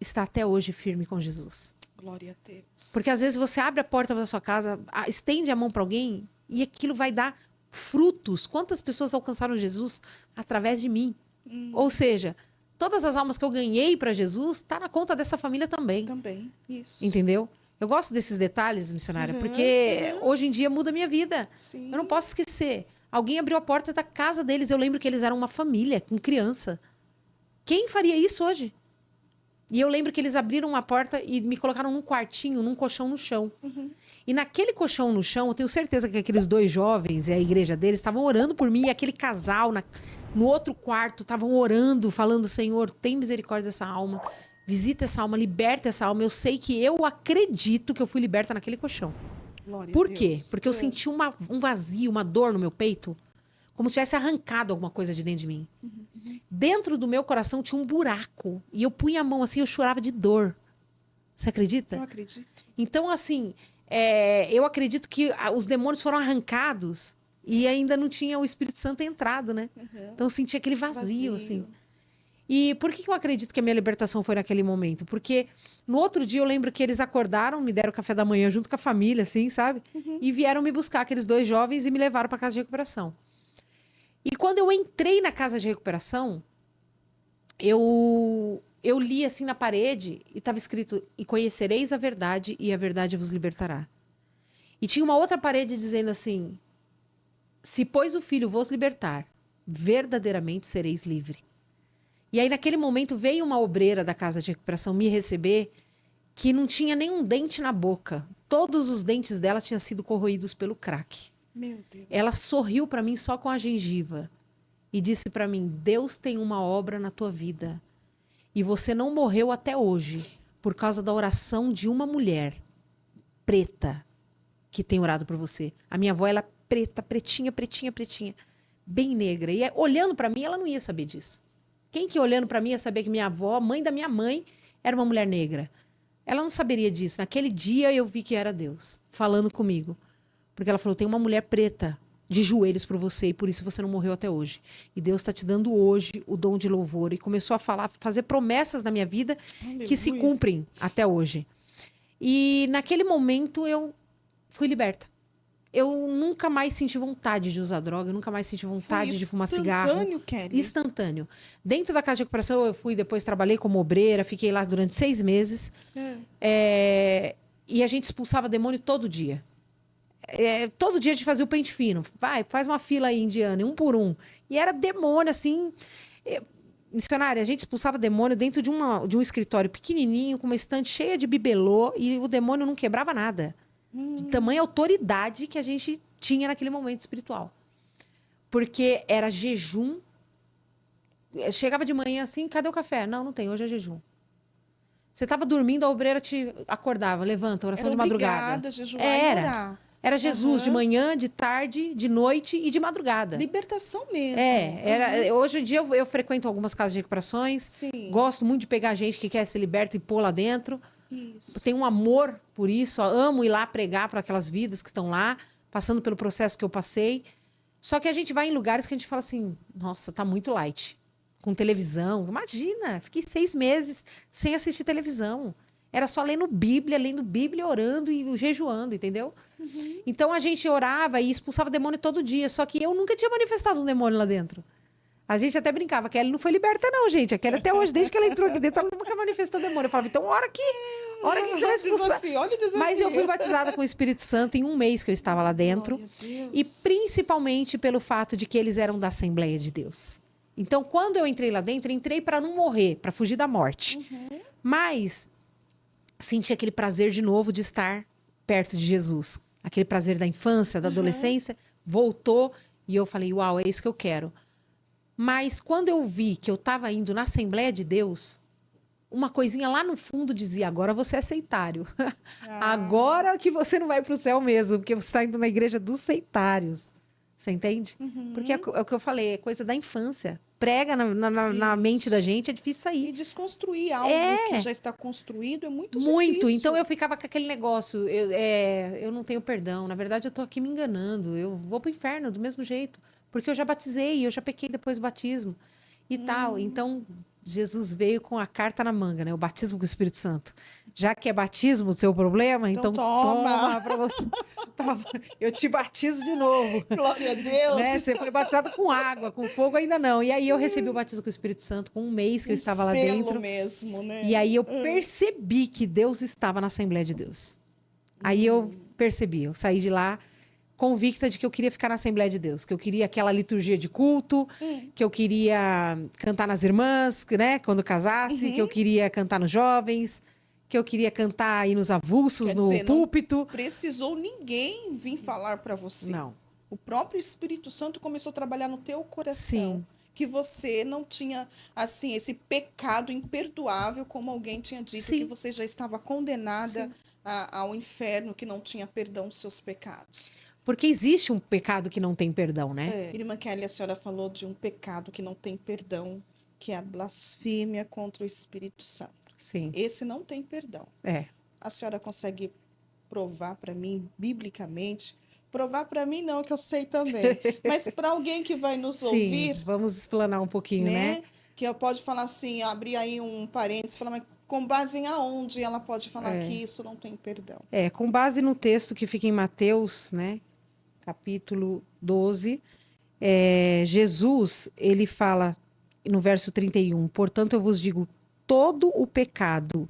está até hoje firme com Jesus. Glória a Deus. Porque às vezes você abre a porta da sua casa, estende a mão para alguém e aquilo vai dar frutos. Quantas pessoas alcançaram Jesus através de mim? Ou seja, todas as almas que eu ganhei para Jesus tá na conta dessa família também. Também, isso. Entendeu? Eu gosto desses detalhes, missionária, porque hoje em dia muda a minha vida. Sim. Eu não posso esquecer. Alguém abriu a porta da casa deles. Eu lembro que eles eram uma família com criança. Quem faria isso hoje? E eu lembro que eles abriram uma porta e me colocaram num quartinho, num colchão no chão. E naquele colchão no chão, eu tenho certeza que aqueles 2 jovens e a igreja deles estavam orando por mim. E aquele casal no outro quarto estavam orando, falando, Senhor, tem misericórdia dessa alma. Visita essa alma, liberta essa alma. Eu sei que eu acredito que eu fui liberta naquele colchão. Glória Por a quê? Deus. Porque eu senti um vazio, uma dor no meu peito, como se tivesse arrancado alguma coisa de dentro de mim. Dentro do meu coração tinha um buraco. E eu punha a mão assim, eu chorava de dor. Você acredita? Eu acredito. Então, assim, eu acredito que os demônios foram arrancados e ainda não tinha o Espírito Santo entrado, né? Então eu senti aquele vazio, assim. E por que eu acredito que a minha libertação foi naquele momento? Porque no outro dia eu lembro que eles acordaram, me deram café da manhã junto com a família, assim, sabe? E vieram me buscar, aqueles 2 jovens, e me levaram para casa de recuperação. E quando eu entrei na casa de recuperação, eu li assim na parede e estava escrito: e conhecereis a verdade e a verdade vos libertará. E tinha uma outra parede dizendo assim: se pois o Filho vos libertar, verdadeiramente sereis livre. E aí naquele momento veio uma obreira da casa de recuperação me receber que não tinha nenhum dente na boca. Todos os dentes dela tinham sido corroídos pelo crack. Meu Deus. Ela sorriu para mim só com a gengiva e disse para mim: Deus tem uma obra na tua vida e você não morreu até hoje por causa da oração de uma mulher preta que tem orado por você. A minha avó, ela é preta, pretinha, bem negra. E olhando para mim, ela não ia saber disso. Quem que olhando para mim ia saber que minha avó, mãe da minha mãe, era uma mulher negra? Ela não saberia disso. Naquele dia eu vi que era Deus falando comigo. Porque ela falou: tem uma mulher preta de joelhos por você e por isso você não morreu até hoje. E Deus está te dando hoje o dom de louvor. E começou a fazer promessas na minha vida que se cumprem até hoje. E naquele momento eu fui liberta. Eu nunca mais senti vontade de usar droga, eu nunca mais senti vontade de fumar cigarro. Instantâneo, Kelly. Instantâneo. Dentro da casa de recuperação eu fui, depois trabalhei como obreira, fiquei lá durante 6 meses. E a gente expulsava demônio todo dia. todo dia a gente fazia o pente fino. Vai, faz uma fila aí, indiana, um por um. E era demônio, assim... Missionária, a gente expulsava demônio dentro de um escritório pequenininho, com uma estante cheia de bibelô, e o demônio não quebrava nada. De tamanha autoridade que a gente tinha naquele momento espiritual. Porque era jejum. Chegava de manhã assim, cadê o café? Não tem, hoje é jejum. Você estava dormindo, a obreira te acordava, levanta, oração de madrugada. A jejuar e orar. Era Jesus de manhã, de tarde, de noite e de madrugada. Libertação mesmo. Hoje em dia eu frequento algumas casas de recuperações. Sim. Gosto muito de pegar gente que quer ser liberta e pôr lá dentro. Isso. Tenho um amor por isso. Amo ir lá pregar para aquelas vidas que estão lá, passando pelo processo que eu passei. Só que a gente vai em lugares que a gente fala assim, nossa, tá muito light. Com televisão. Imagina, fiquei 6 meses sem assistir televisão. Era só lendo Bíblia, orando e jejuando, entendeu? Então a gente orava e expulsava demônio todo dia. Só que eu nunca tinha manifestado um demônio lá dentro. A gente até brincava. A Kelly não foi liberta, não, gente. A Kelly até hoje, desde que ela entrou aqui dentro, ela nunca manifestou demônio. Eu falava, então ora que você vai expulsar. Mas eu fui batizada com o Espírito Santo em 1 mês que eu estava lá dentro. E principalmente pelo fato de que eles eram da Assembleia de Deus. Então, quando eu entrei lá dentro, eu entrei para não morrer, para fugir da morte. Mas senti aquele prazer de novo de estar perto de Jesus. Aquele prazer da infância, da adolescência, voltou e eu falei, uau, é isso que eu quero. Mas quando eu vi que eu estava indo na Assembleia de Deus, uma coisinha lá no fundo dizia, agora você é seitário. Agora que você não vai para o céu mesmo, porque você está indo na igreja dos seitários. Você entende? Porque é o que eu falei, é coisa da infância. Prega na mente da gente, é difícil sair. E desconstruir algo que já está construído é muito difícil. Muito. Então eu ficava com aquele negócio, eu não tenho perdão. Na verdade, eu estou aqui me enganando. Eu vou para o inferno do mesmo jeito. Porque eu já batizei, eu já pequei depois do batismo. E tal. Então, Jesus veio com a carta na manga, né? O batismo com o Espírito Santo. Já que é batismo o seu problema, então toma para você. Eu te batizo de novo. Glória a Deus. Né? Você foi batizado com água, com fogo ainda não. E aí eu recebi o batismo com o Espírito Santo com 1 mês que eu estava lá dentro. Mesmo, né? E aí eu percebi que Deus estava na Assembleia de Deus. Aí eu percebi, eu saí de lá convicta de que eu queria ficar na Assembleia de Deus, que eu queria aquela liturgia de culto, que eu queria cantar nas irmãs, né, quando casasse, que eu queria cantar nos jovens, que eu queria cantar aí nos avulsos, no púlpito. Não precisou ninguém vir falar para você. Não. O próprio Espírito Santo começou a trabalhar no teu coração. Sim. Que você não tinha, assim, esse pecado imperdoável, como alguém tinha dito, Sim. que você já estava condenada ao inferno, que não tinha perdão dos seus pecados. Porque existe um pecado que não tem perdão, né? Irmã Kelly, a senhora falou de um pecado que não tem perdão, que é a blasfêmia contra o Espírito Santo. Sim. Esse não tem perdão. A senhora consegue provar para mim, biblicamente? Provar para mim não, que eu sei também. Mas para alguém que vai nos ouvir... Vamos explanar um pouquinho, né? Que pode falar assim, abrir aí um parênteses e falar, mas com base em aonde ela pode falar que isso não tem perdão? Com base no texto que fica em Mateus, né? Capítulo 12, Jesus, ele fala no verso 31, portanto eu vos digo, todo o pecado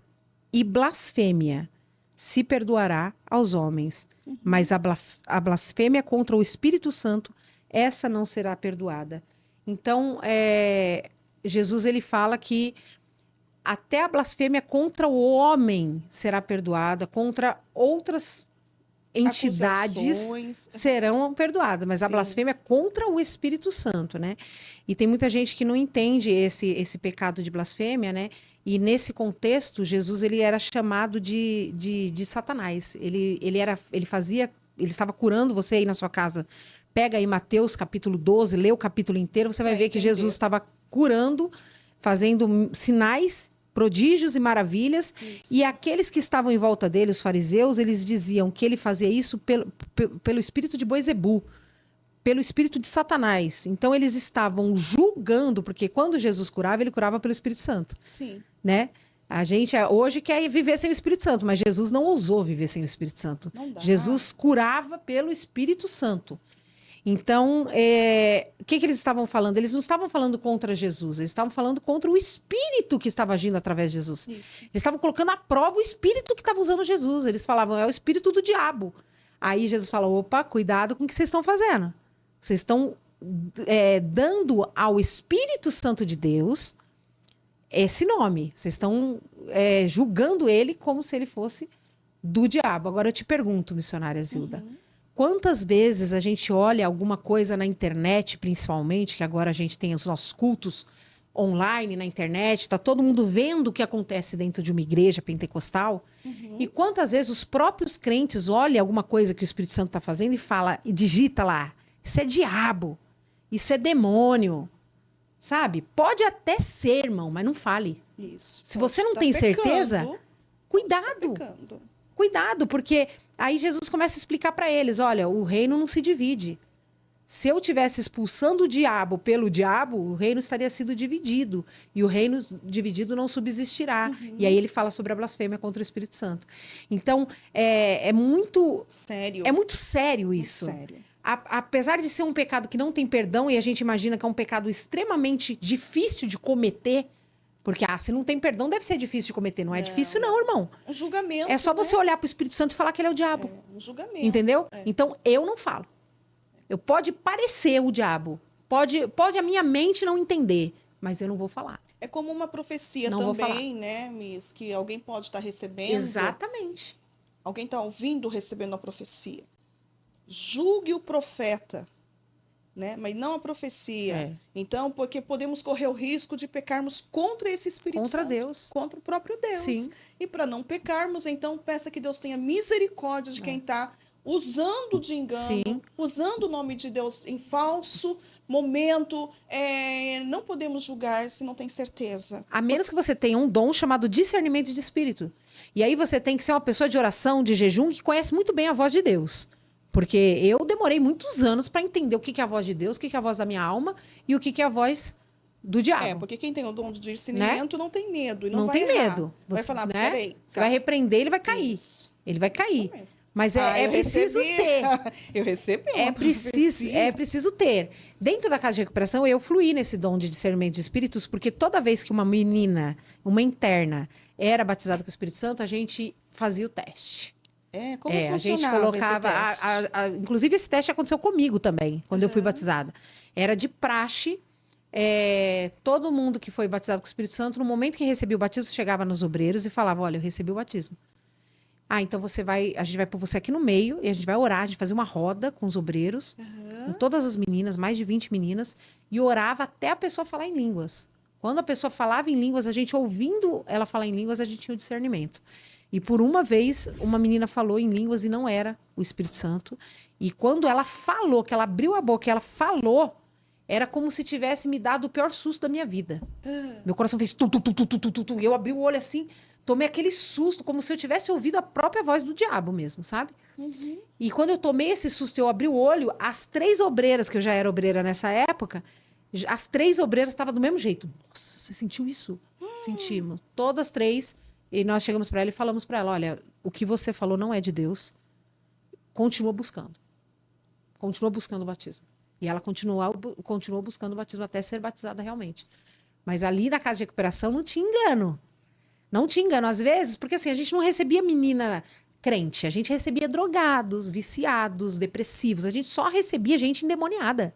e blasfêmia se perdoará aos homens, mas a blasfêmia contra o Espírito Santo, essa não será perdoada. Então, Jesus, ele fala que até a blasfêmia contra o homem será perdoada, contra outras entidades serão perdoadas, mas a blasfêmia é contra o Espírito Santo, né? E tem muita gente que não entende esse pecado de blasfêmia, né? E nesse contexto, Jesus, ele era chamado de Satanás. Ele estava curando você aí na sua casa. Pega aí Mateus capítulo 12, lê o capítulo inteiro, você vai ver que Jesus estava curando, fazendo sinais, prodígios e maravilhas, e aqueles que estavam em volta dele, os fariseus, eles diziam que ele fazia isso pelo espírito de Beelzebul, pelo espírito de Satanás. Então eles estavam julgando, porque quando Jesus curava, ele curava pelo Espírito Santo. Sim. Né? A gente hoje quer viver sem o Espírito Santo, mas Jesus não ousou viver sem o Espírito Santo. Não dá. Jesus curava pelo Espírito Santo. Então, o que eles estavam falando? Eles não estavam falando contra Jesus, eles estavam falando contra o Espírito que estava agindo através de Jesus. Isso. Eles estavam colocando à prova o Espírito que estava usando Jesus. Eles falavam, é o Espírito do diabo. Aí Jesus fala, opa, cuidado com o que vocês estão fazendo. Vocês estão dando ao Espírito Santo de Deus esse nome. Vocês estão julgando ele como se ele fosse do diabo. Agora eu te pergunto, missionária Zilda, quantas vezes a gente olha alguma coisa na internet, principalmente, que agora a gente tem os nossos cultos online na internet, tá todo mundo vendo o que acontece dentro de uma igreja pentecostal, e quantas vezes os próprios crentes olham alguma coisa que o Espírito Santo está fazendo e fala, e digita lá, isso é diabo, isso é demônio, sabe? Pode até ser, irmão, mas não fale. Isso. Se você não tem certeza, cuidado. Cuidado, porque aí Jesus começa a explicar para eles, olha, o reino não se divide. Se eu tivesse expulsando o diabo pelo diabo, o reino estaria sido dividido. E o reino dividido não subsistirá. E aí ele fala sobre a blasfêmia contra o Espírito Santo. Então, é muito sério. É muito sério isso. Muito sério. Apesar de ser um pecado que não tem perdão, e a gente imagina que é um pecado extremamente difícil de cometer, porque, se não tem perdão, deve ser difícil de cometer. Não é difícil, não, irmão. Um julgamento. É só você olhar para o Espírito Santo e falar que ele é o diabo. Um julgamento. Entendeu? Então, eu não falo. Eu pode parecer o diabo. Pode a minha mente não entender. Mas eu não vou falar. É como uma profecia não também, né, Miss? Que alguém pode estar recebendo. Exatamente. Alguém está ouvindo, recebendo a profecia. Julgue o profeta, né? Mas não a profecia. Então, porque podemos correr o risco de pecarmos contra esse Espírito Santo. Contra Deus. Contra o próprio Deus. Sim. E para não pecarmos, então, peça que Deus tenha misericórdia de quem está usando de engano, usando o nome de Deus em falso momento. Não podemos julgar se não tem certeza. A menos que você tenha um dom chamado discernimento de espírito. E aí você tem que ser uma pessoa de oração, de jejum, que conhece muito bem a voz de Deus. Porque eu demorei muitos anos para entender o que é a voz de Deus, o que é a voz da minha alma e o que é a voz do diabo. Porque quem tem o dom de discernimento não tem medo. E não tem errar. medo. Vai falar, peraí. Você vai repreender, ele vai cair. Isso. Ele vai cair. Isso mesmo. Mas é preciso ter. Eu recebi É preciso ter. Dentro da casa de recuperação, eu fluí nesse dom de discernimento de espíritos, porque toda vez que uma menina, uma interna, era batizada com o Espírito Santo, a gente fazia o teste. Como funcionava a gente colocava... inclusive, esse teste aconteceu comigo também, quando eu fui batizada. Era de praxe. Todo mundo que foi batizado com o Espírito Santo, no momento que recebia o batismo, chegava nos obreiros e falava, olha, eu recebi o batismo. Então a gente vai pôr você aqui no meio e a gente vai orar, a gente fazia uma roda com os obreiros, com todas as meninas, mais de 20 meninas, e orava até a pessoa falar em línguas. Quando a pessoa falava em línguas, a gente ouvindo ela falar em línguas, a gente tinha o discernimento. E por uma vez, uma menina falou em línguas e não era o Espírito Santo. E quando ela falou, que ela abriu a boca e ela falou, era como se tivesse me dado o pior susto da minha vida. Meu coração fez tu, tu, tu, tu, tu, tu, tu. E eu abri o olho assim, tomei aquele susto, como se eu tivesse ouvido a própria voz do diabo mesmo, sabe? E quando eu tomei esse susto e eu abri o olho, as 3 obreiras, que eu já era obreira nessa época, as 3 obreiras estavam do mesmo jeito. Nossa, você sentiu isso? Sentimos. Todas 3. E nós chegamos para ela e falamos para ela, olha, o que você falou não é de Deus. Continua buscando. Continua buscando o batismo. E ela continuou buscando o batismo até ser batizada realmente. Mas ali na casa de recuperação não tinha engano. Não tinha engano. Às vezes, porque assim, a gente não recebia menina crente. A gente recebia drogados, viciados, depressivos. A gente só recebia gente endemoniada.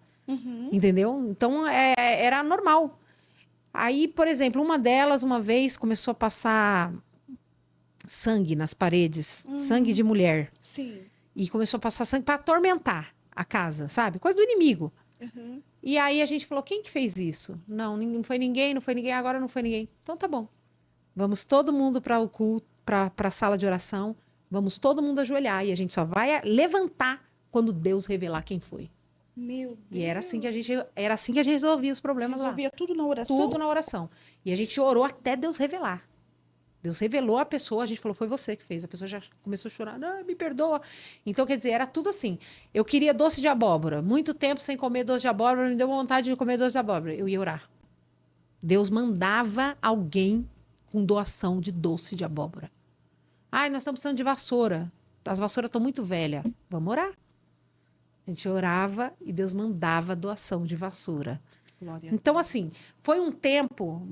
Entendeu? Então, era normal. Aí, por exemplo, uma delas, uma vez, começou a passar sangue nas paredes. Sangue de mulher. Sim. E começou a passar sangue para atormentar a casa, sabe? Coisa do inimigo. E aí a gente falou, quem que fez isso? Não foi ninguém, agora não foi ninguém. Então tá bom. Vamos todo mundo para o culto, para a sala de oração. Vamos todo mundo ajoelhar. E a gente só vai levantar quando Deus revelar quem foi. Meu Deus. E era assim que a gente resolvia os problemas lá. Resolvia tudo na oração? Tudo na oração. E a gente orou até Deus revelar. Deus revelou a pessoa, a gente falou, foi você que fez. A pessoa já começou a chorar, não, me perdoa. Então, quer dizer, era tudo assim. Eu queria doce de abóbora. Muito tempo sem comer doce de abóbora, me deu vontade de comer doce de abóbora. Eu ia orar. Deus mandava alguém com doação de doce de abóbora. Nós estamos precisando de vassoura. As vassouras estão muito velhas. Vamos orar. A gente orava e Deus mandava doação de vassoura. Então, assim, foi um tempo,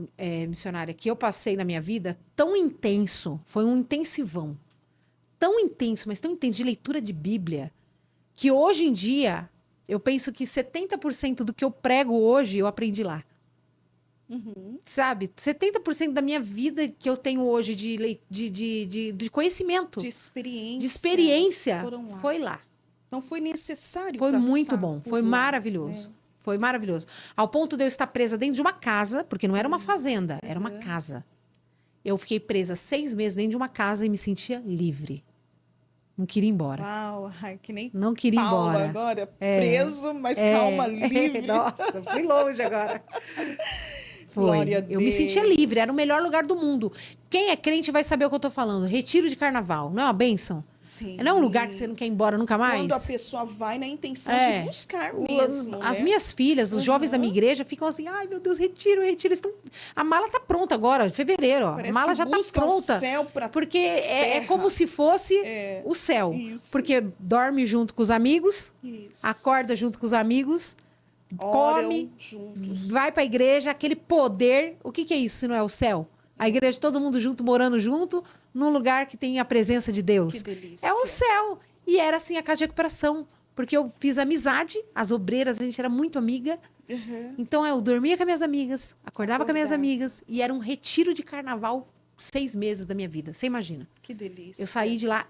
missionária, que eu passei na minha vida tão intenso, foi um intensivão, tão intenso, mas tão intenso de leitura de Bíblia, que hoje em dia, eu penso que 70% do que eu prego hoje, eu aprendi lá. Sabe? 70% da minha vida que eu tenho hoje de conhecimento, De experiência. de experiência, foram lá. foi lá. Não foi necessário Foi muito passar bom, por foi lá, maravilhoso. né? Foi maravilhoso. Ao ponto de eu estar presa dentro de uma casa, porque não era uma fazenda, era uma casa. Eu fiquei presa 6 meses dentro de uma casa e me sentia livre. Não queria ir embora. Uau, ai, que nem Não queria ir Paulo embora. agora, preso, mas calma, livre. Nossa, fui longe agora. Foi. Glória a Eu me sentia Deus. livre, era o melhor lugar do mundo. Quem é crente vai saber o que eu tô falando. Retiro de carnaval, não é uma bênção? Sim. Não é um lugar que você não quer ir embora nunca mais? Quando a pessoa vai na intenção É. de buscar mesmo, As né? minhas filhas, os jovens da minha igreja, ficam assim, ai meu Deus, retiro, retiro. Estão... A mala tá pronta agora, em fevereiro. Ó. Parece A mala que já tá buscam o pronta. céu pra Porque é terra. como se fosse o céu. Isso. Porque dorme junto com os amigos, Isso. acorda junto com os amigos, Oram come, juntos. vai pra igreja, aquele poder. O que que é isso se não é o céu? A igreja, todo mundo junto, morando junto, num lugar que tem a presença de Deus. Que delícia. É o céu. E era assim a casa de recuperação. Porque eu fiz amizade, as obreiras, a gente era muito amiga. Então eu dormia com as minhas amigas, acordava com as minhas amigas. E era um retiro de carnaval 6 meses da minha vida. Você imagina? Que delícia. Eu saí de lá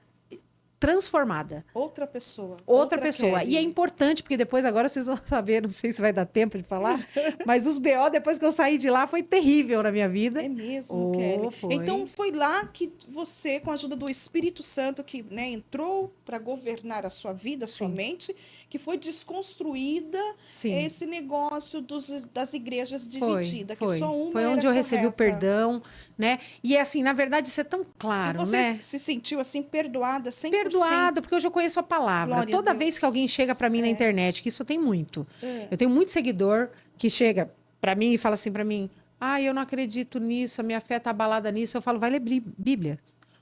transformada. Outra pessoa. Outra pessoa. Kelly. E é importante, porque depois agora vocês vão saber, não sei se vai dar tempo de falar, mas os BO, depois que eu saí de lá, foi terrível na minha vida. É mesmo, Oh, Kelly. foi. Então foi lá que você, com a ajuda do Espírito Santo, que né, entrou para governar a sua vida, a sua Sim. mente, que foi desconstruída Sim. esse negócio das igrejas divididas, que Foi. só uma Foi era onde eu recebi o correta. perdão, né? E assim, na verdade, isso é tão E claro, você né? se sentiu assim perdoada 100%? Perdoada, porque hoje eu conheço a palavra. Glória a Toda Deus. vez que alguém chega pra mim na internet, que isso tem muito. É. Eu tenho muito seguidor que chega pra mim e fala assim pra mim: "Ah, eu não acredito nisso, a minha fé tá abalada nisso". Eu falo: "Vai ler Bíblia".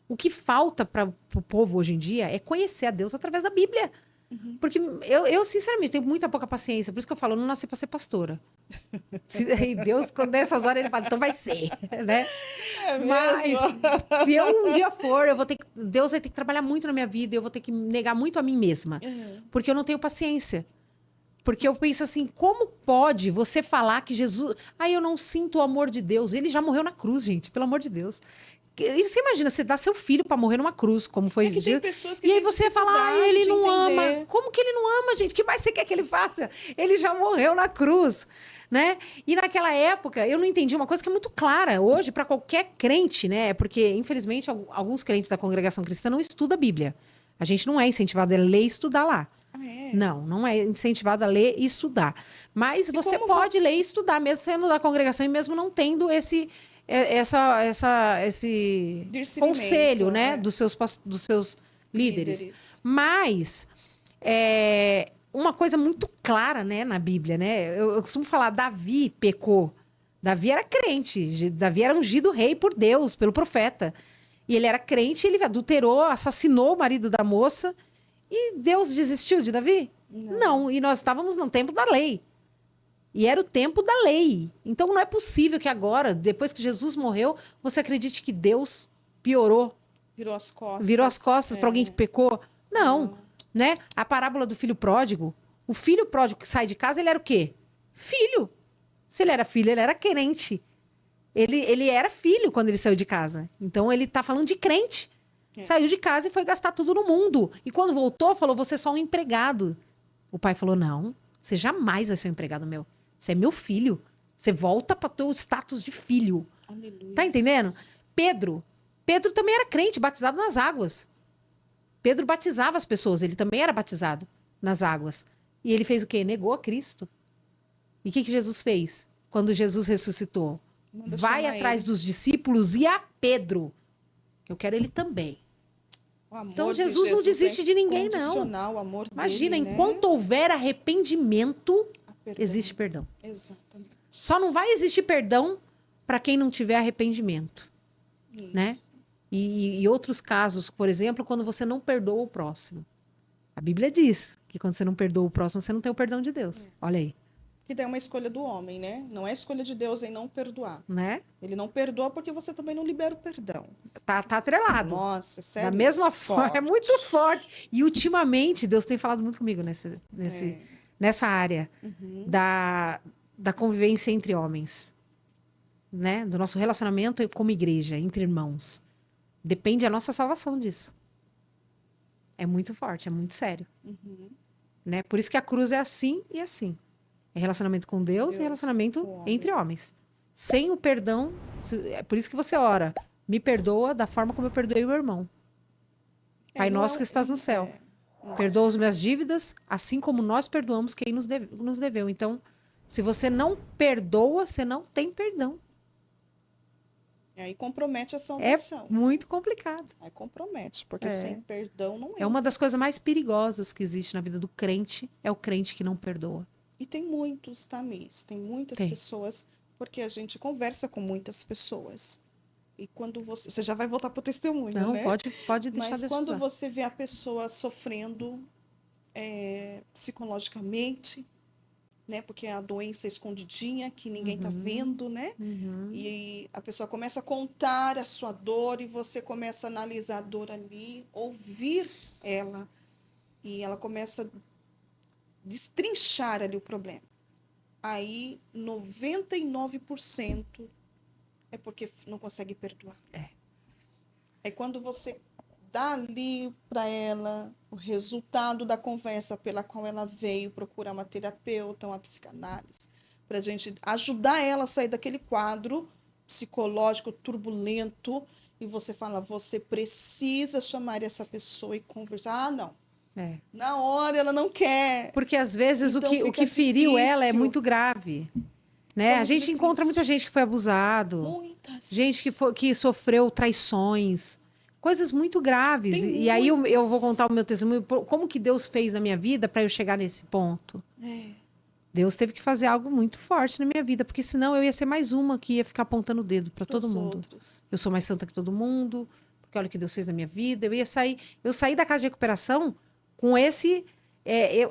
O que falta para o povo hoje em dia é conhecer a Deus através da Bíblia. Porque eu, sinceramente, tenho muita pouca paciência. Por isso que eu falo, eu não nasci para ser pastora. E Deus, quando nessas horas, ele fala, então vai ser, né? É Mas mesmo? se eu um dia for, Deus vai ter que trabalhar muito na minha vida, eu vou ter que negar muito a mim mesma. Porque eu não tenho paciência. Porque eu penso assim, como pode você falar que Jesus... Ah, eu não sinto o amor de Deus. Ele já morreu na cruz, gente, pelo amor de Deus. E você imagina, você dá seu filho para morrer numa cruz, como foi É que tem Jesus. pessoas que E aí têm você fala, ah, dificuldade ele de não entender. ama. Como que ele não ama, gente? O que mais você quer que ele faça? Ele já morreu na cruz, né? E naquela época, eu não entendi uma coisa que é muito clara hoje para qualquer crente, né? Porque, infelizmente, alguns crentes da congregação cristã não estudam a Bíblia. A gente não é incentivado a ler e estudar lá. Ah, é? Não é incentivado a ler e estudar. Mas você como pode ler e estudar, mesmo sendo da congregação e mesmo não tendo esse Discernimento, conselho, né, é. dos seus líderes. Líderes. Mas uma coisa muito clara, né, na Bíblia, né? Eu costumo falar, Davi pecou. Davi era crente, Davi era ungido rei por Deus, pelo profeta. E ele era crente, ele adulterou, assassinou o marido da moça. E Deus desistiu de Davi? Não. E nós estávamos no tempo da lei. E era o tempo da lei. Então não é possível que agora, depois que Jesus morreu, você acredite que Deus piorou, Virou as costas. para alguém que pecou. Não, né? A parábola do filho pródigo. O filho pródigo que sai de casa, ele era o quê? Filho. Se ele era filho, ele era crente. Ele era filho quando ele saiu de casa. Então ele está falando de crente. Saiu de casa e foi gastar tudo no mundo. E quando voltou, falou: você é só um empregado. O pai falou: não, você jamais vai ser um empregado meu. Você é meu filho. Você volta para o teu status de filho. Aleluia. Tá entendendo? Pedro também era crente, batizado nas águas. Pedro batizava as pessoas, ele também era batizado nas águas. E ele fez o quê? Negou a Cristo. E o que Jesus fez? Quando Jesus ressuscitou? Manda Vai chamar atrás ele. dos discípulos e a Pedro. Que eu quero ele também. O amor Então de Jesus não desiste é de ninguém, não. incondicional, o amor Imagina, dele, enquanto houver arrependimento, Perdão. existe perdão. Exatamente. Só não vai existir perdão para quem não tiver arrependimento, Isso. né? E outros casos, por exemplo, quando você não perdoa o próximo. A Bíblia diz que quando você não perdoa o próximo, você não tem o perdão de Deus. Olha aí. Que daí é uma escolha do homem, né? Não é escolha de Deus em não perdoar. né? Ele não perdoa porque você também não libera o perdão. Tá atrelado. Nossa, sério? Da mesma Isso? forma, é muito Forte. forte. E ultimamente, Deus tem falado muito comigo É. nessa área Uhum. da convivência entre homens, né? Do nosso relacionamento como igreja, entre irmãos. Depende a nossa salvação disso. É muito forte, é muito sério, Uhum. né? Por isso que a cruz é assim e assim. É relacionamento com Deus e Deus relacionamento com o homem. entre homens. Sem o perdão, é por isso que você ora. Me perdoa da forma como eu perdoei o meu irmão. Pai não nosso que estás no céu. Perdoa as minhas dívidas, assim como nós perdoamos quem nos deveu. Então, se você não perdoa, você não tem perdão. E aí compromete a É salvação. muito complicado. Aí compromete, porque É. sem perdão não É uma das coisas mais perigosas que existe na vida do crente, é o crente que não perdoa. E tem muitos, tá, Miss? Tem muitas Tem. pessoas, porque a gente conversa com muitas pessoas. E quando você já vai voltar para o testemunho, Não, né? pode deixar Mas Deus quando usar. você vê a pessoa sofrendo psicologicamente, né? Porque é a doença escondidinha que ninguém tá vendo, né? Uhum. E a pessoa começa a contar a sua dor e você começa a analisar a dor ali, ouvir ela, e ela começa a destrinchar ali o problema. Aí 99% é porque não consegue perdoar. Aí quando você dá ali para ela o resultado da conversa pela qual ela veio procurar uma terapeuta, uma psicanálise, para a gente ajudar ela a sair daquele quadro psicológico turbulento, e você fala, você precisa chamar essa pessoa e conversar. Ah, não. É. Na hora ela não quer. Porque às vezes Então o que fica feriu ela é difícil. muito grave. Né? A Muito gente encontra muita difícil. gente que foi abusado, Muitas. gente que sofreu traições, coisas muito graves. Tem E aí eu vou muitas. contar o meu testemunho, como que Deus fez na minha vida para eu chegar nesse ponto. Deus teve que fazer algo muito forte na minha vida, porque senão eu ia ser mais uma que ia ficar apontando o dedo para todo mundo. Outros. Eu sou mais santa que todo mundo, porque olha o que Deus fez na minha vida. Eu saí da casa de recuperação com esse.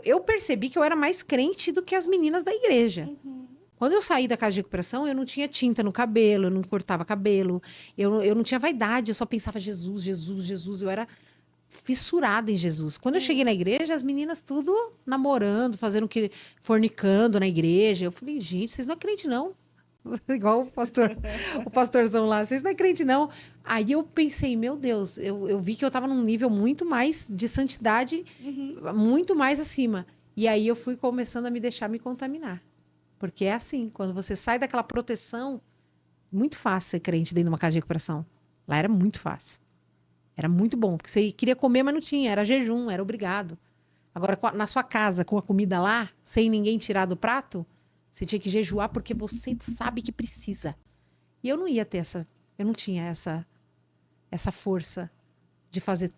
Eu percebi que eu era mais crente do que as meninas da igreja. Uhum. Quando eu saí da casa de recuperação, eu não tinha tinta no cabelo, eu não cortava cabelo, eu não tinha vaidade, eu só pensava Jesus, Jesus, Jesus. Eu era fissurada em Jesus. Quando eu cheguei na igreja, as meninas tudo namorando, fornicando na igreja. Eu falei, gente, vocês não é crente, não. Igual o pastorzão lá, vocês não é crente, não. Aí eu pensei, meu Deus, eu vi que eu estava num nível muito mais de santidade, muito mais acima. E aí eu fui começando a me deixar me contaminar. Porque é assim, quando você sai daquela proteção, muito fácil ser crente dentro de uma casa de recuperação. Lá era muito fácil. Era muito bom, porque você queria comer, mas não tinha. Era jejum, era obrigado. Agora, na sua casa, com a comida lá, sem ninguém tirar do prato, você tinha que jejuar porque você sabe que precisa. E eu não ia ter eu não tinha essa força de fazer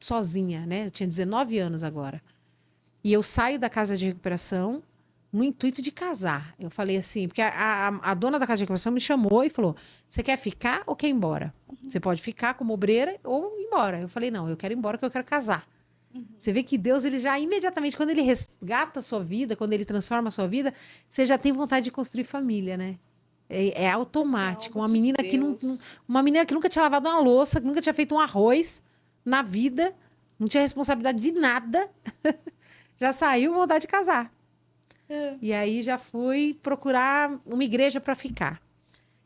sozinha, né? Eu tinha 19 anos agora. E eu saio da casa de recuperação no intuito de casar. Eu falei assim, porque a dona da casa de recuperação me chamou e falou, você quer ficar ou quer ir embora? Você pode ficar como obreira ou ir embora. Eu falei, não, eu quero ir embora porque eu quero casar. Você vê que Deus, ele já imediatamente, quando ele resgata a sua vida, quando ele transforma a sua vida, você já tem vontade de construir família, né? É automático. Uma menina que nunca tinha lavado uma louça, que nunca tinha feito um arroz na vida, não tinha responsabilidade de nada, já saiu com vontade de casar. E aí já fui procurar uma igreja para ficar.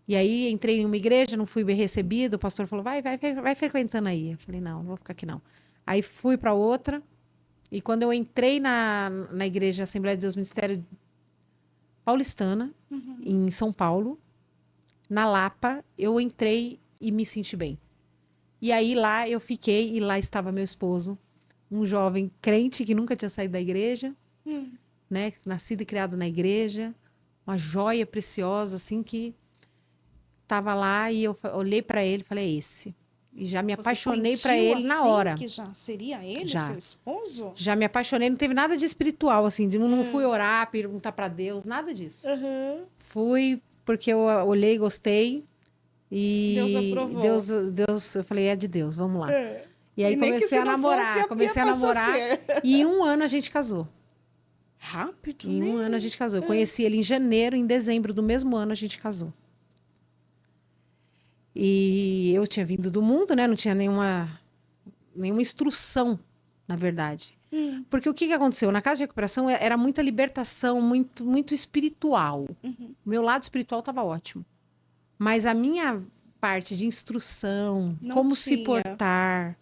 E aí entrei em uma igreja, não fui bem recebida, o pastor falou, vai frequentando aí. Eu falei, não vou ficar aqui não. Aí fui para outra, e quando eu entrei na igreja Assembleia de Deus Ministério Paulistana, em São Paulo, na Lapa, eu entrei e me senti bem. E aí lá eu fiquei, e lá estava meu esposo, um jovem crente que nunca tinha saído da igreja, né, nascido e criado na igreja, uma joia preciosa, assim, que estava lá, e eu olhei para ele e falei, é esse. E já me apaixonei para ele na hora. Que já seria ele, Já. seu esposo? Já me apaixonei, não teve nada de espiritual, assim, não fui orar, perguntar para Deus, nada disso. Fui porque eu olhei, gostei, e Deus aprovou. Deus, eu falei, é de Deus, vamos lá. E aí E nem que comecei se a não namorar, fosse, comecei a passou a namorar, ser. e em um ano a gente casou. Rápido, Em né? um ano a gente casou. Eu conheci ele em janeiro, em dezembro do mesmo ano a gente casou. E eu tinha vindo do mundo, né? Não tinha nenhuma instrução, na verdade. Porque o que aconteceu? Na casa de recuperação era muita libertação, muito espiritual. O meu lado espiritual estava ótimo. Mas a minha parte de instrução, Não como se tinha. portar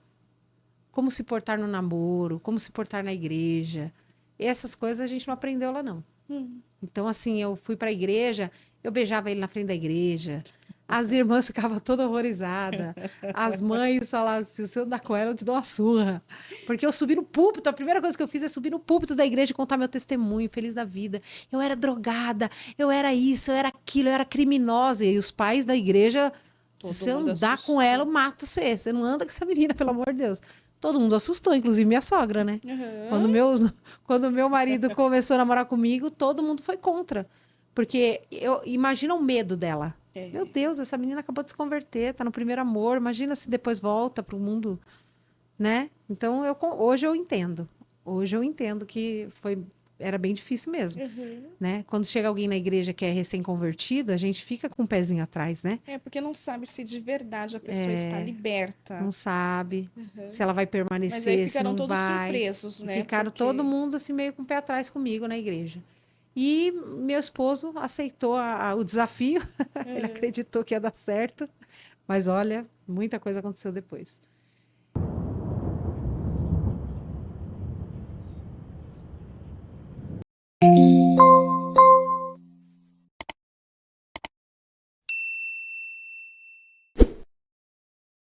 no namoro, como se portar na igreja, essas coisas a gente não aprendeu lá, não. Então, assim, eu fui para a igreja, eu beijava ele na frente da igreja, as irmãs ficavam toda horrorizada, as mães falavam, se você andar com ela, eu te dou uma surra. Porque eu subi no púlpito, a primeira coisa que eu fiz é subir no púlpito da igreja e contar meu testemunho, feliz da vida. Eu era drogada, eu era isso, eu era aquilo, eu era criminosa. E os pais da igreja, se você mundo andar assustou. com ela, eu mato você. Você não anda com essa menina, pelo amor de Deus. Todo mundo assustou, inclusive minha sogra, né? Quando meu marido começou a namorar comigo, todo mundo foi contra. Porque imagina o medo dela. Meu Deus, essa menina acabou de se converter, tá no primeiro amor. Imagina se depois volta pro mundo, né? Então, hoje eu entendo. Hoje eu entendo que era bem difícil mesmo, né? Quando chega alguém na igreja que é recém-convertido, a gente fica com o pezinho atrás, né? Porque não sabe se de verdade a pessoa está liberta. Não sabe se ela vai Mas aí permanecer, se ficaram não todos vai. surpresos, né? Ficaram Porque todo mundo assim meio com o pé atrás comigo na igreja. E meu esposo aceitou o desafio. Ele acreditou que ia dar certo. Mas olha, muita coisa aconteceu depois.